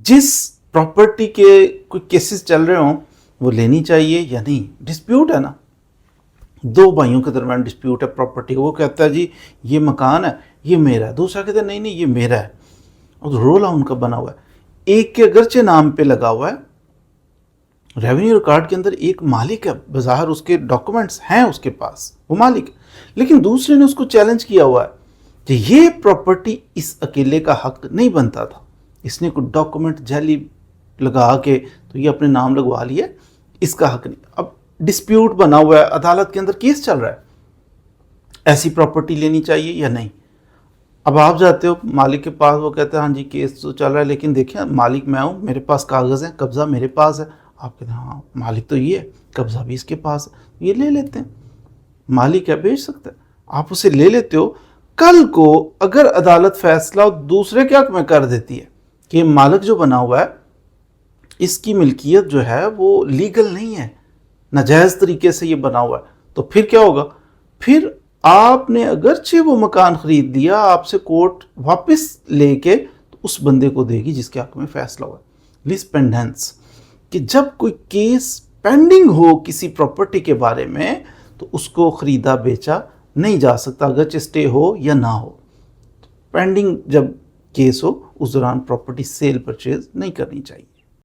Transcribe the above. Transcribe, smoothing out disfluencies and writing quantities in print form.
جس پراپرٹی کے کوئی کیسز چل رہے ہوں وہ لینی چاہیے یا نہیں. ڈسپیوٹ ہے نا، دو بھائیوں کے درمیان ڈسپیوٹ ہے پراپرٹی کا. وہ کہتا ہے جی یہ مکان ہے یہ میرا ہے، دوسرا کہتا ہے نہیں نہیں یہ میرا ہے. اور رولا ان کا بنا ہوا ہے. ایک کے اگرچہ نام پہ لگا ہوا ہے، ریونیو ریکارڈ کے اندر ایک مالک ہے، بظاہر اس کے ڈاکومنٹس ہیں اس کے پاس، وہ مالک ہے، لیکن دوسرے نے اس کو چیلنج کیا ہوا ہے کہ یہ پراپرٹی اس اکیلے کا حق نہیں بنتا تھا، اس نے کوئی ڈاکومنٹ جعلی لگا کے تو یہ اپنے نام لگوا لیا، اس کا حق نہیں. اب ڈسپیوٹ بنا ہوا ہے، عدالت کے اندر کیس چل رہا ہے، ایسی پراپرٹی لینی چاہیے یا نہیں. اب آپ جاتے ہو مالک کے پاس، وہ کہتے ہیں ہاں جی کیس تو چل رہا ہے لیکن دیکھیں مالک میں ہوں، میرے پاس کاغذ ہیں، قبضہ میرے پاس ہے. آپ کہتے ہیں ہاں مالک تو یہ ہے، قبضہ بھی اس کے پاس ہے، یہ لے لیتے ہیں. مالک ہے بیچ سکتا ہے، آپ اسے لے لیتے ہو. کل کو اگر عدالت فیصلہ دوسرے کے حق میں کر دیتی ہے کہ مالک جو بنا ہوا ہے اس کی ملکیت جو ہے وہ لیگل نہیں ہے، ناجائز طریقے سے یہ بنا ہوا ہے، تو پھر کیا ہوگا؟ پھر آپ نے اگرچہ وہ مکان خرید لیا، آپ سے کورٹ واپس لے کے تو اس بندے کو دے گی جس کے حق میں فیصلہ ہوا. لیز پینڈنس، کہ جب کوئی کیس پینڈنگ ہو کسی پراپرٹی کے بارے میں تو اس کو خریدا بیچا نہیں جا سکتا، اگرچہ اسٹے ہو یا نہ ہو. پینڈنگ جب کیس ہو اس دوران پراپرٹی سیل پرچیز نہیں کرنی چاہیے.